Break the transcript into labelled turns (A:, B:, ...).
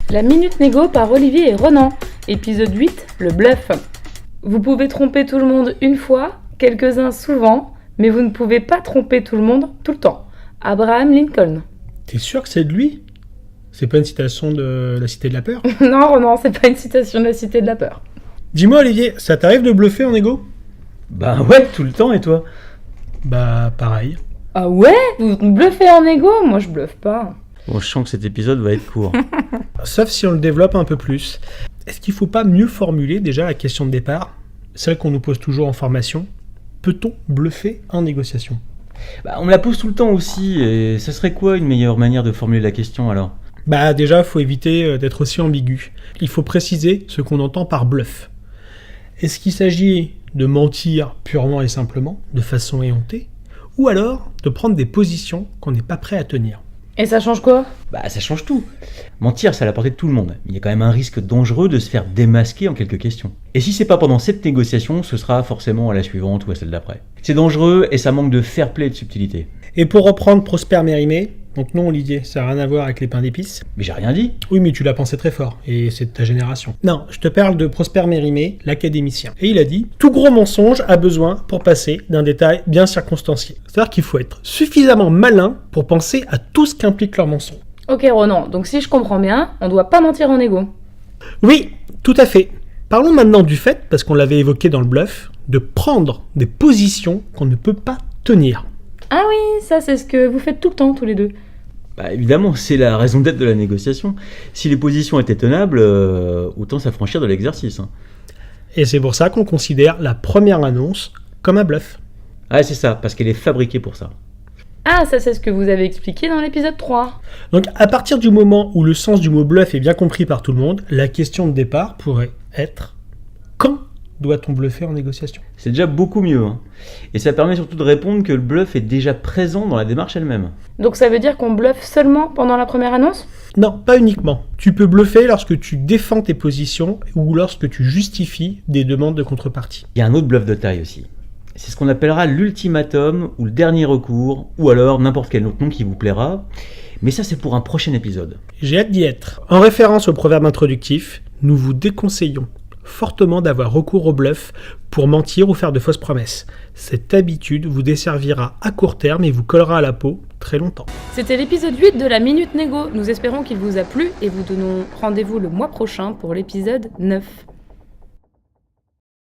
A: La Minute Négo par Olivier et Ronan. Épisode 8, le bluff. Vous pouvez tromper tout le monde une fois, quelques-uns souvent, mais vous ne pouvez pas tromper tout le monde tout le temps. Abraham Lincoln.
B: T'es sûr que c'est de lui ? C'est pas une citation de La Cité de la Peur ?
A: Non, Ronan, c'est pas une citation de la Cité de la Peur.
B: Dis-moi Olivier, ça t'arrive de bluffer en égo ?
C: Bah ouais, tout le temps, et toi ?
B: Bah pareil.
A: Ah ouais ? Vous bluffez en égo ? Moi, je bluffe pas.
C: Bon, je sens que cet épisode va être court.
B: Sauf si on le développe un peu plus. Est-ce qu'il faut pas mieux formuler déjà la question de départ ? Celle qu'on nous pose toujours en formation. Peut-on bluffer en négociation ?
C: Bah, on me la pose tout le temps aussi, et ça serait quoi une meilleure manière de formuler la question alors ?
B: Bah déjà, faut éviter d'être aussi ambigu. Il faut préciser ce qu'on entend par bluff. Est-ce qu'il s'agit de mentir purement et simplement, de façon éhontée, ou alors de prendre des positions qu'on n'est pas prêt à tenir ?
A: Et ça change quoi ?
C: Bah ça change tout. Mentir, c'est à la portée de tout le monde. Il y a quand même un risque dangereux de se faire démasquer en quelques questions. Et si c'est pas pendant cette négociation, ce sera forcément à la suivante ou à celle d'après. C'est dangereux et ça manque de fair play et de subtilité.
B: Et pour reprendre Prosper Mérimée, donc non Olivier, ça n'a rien à voir avec les pains d'épices.
C: Mais j'ai rien dit.
B: Oui, mais tu l'as pensé très fort, et c'est de ta génération. Non, je te parle de Prosper Mérimée, l'académicien. Et il a dit « Tout gros mensonge a besoin pour passer d'un détail bien circonstancié ». C'est-à-dire qu'il faut être suffisamment malin pour penser à tout ce qu'implique leur mensonge.
A: Ok Ronan, donc si je comprends bien, on doit pas mentir en égo.
B: Oui, tout à fait. Parlons maintenant du fait, parce qu'on l'avait évoqué dans le bluff, de prendre des positions qu'on ne peut pas tenir.
A: Ah oui, ça c'est ce que vous faites tout le temps tous les deux.
C: Bah évidemment, c'est la raison d'être de la négociation. Si les positions étaient tenables, autant s'affranchir de l'exercice.
B: Et c'est pour ça qu'on considère la première annonce comme un bluff.
C: Ah c'est ça, parce qu'elle est fabriquée pour ça.
A: Ah, ça c'est ce que vous avez expliqué dans l'épisode 3.
B: Donc à partir du moment où le sens du mot bluff est bien compris par tout le monde, la question de départ pourrait être « Quand doit-on bluffer en négociation ?»
C: C'est déjà beaucoup mieux. Et ça permet surtout de répondre que le bluff est déjà présent dans la démarche elle-même.
A: Donc ça veut dire qu'on bluffe seulement pendant la première annonce ?
B: Non, pas uniquement. Tu peux bluffer lorsque tu défends tes positions ou lorsque tu justifies des demandes de contrepartie.
C: Il y a un autre bluff de taille aussi. C'est ce qu'on appellera l'ultimatum ou le dernier recours, ou alors n'importe quel autre nom qui vous plaira. Mais ça, c'est pour un prochain épisode.
B: J'ai hâte d'y être. En référence au proverbe introductif, nous vous déconseillons fortement d'avoir recours au bluff pour mentir ou faire de fausses promesses. Cette habitude vous desservira à court terme et vous collera à la peau très longtemps.
A: C'était l'épisode 8 de la Minute Négo. Nous espérons qu'il vous a plu et vous donnons rendez-vous le mois prochain pour l'épisode 9.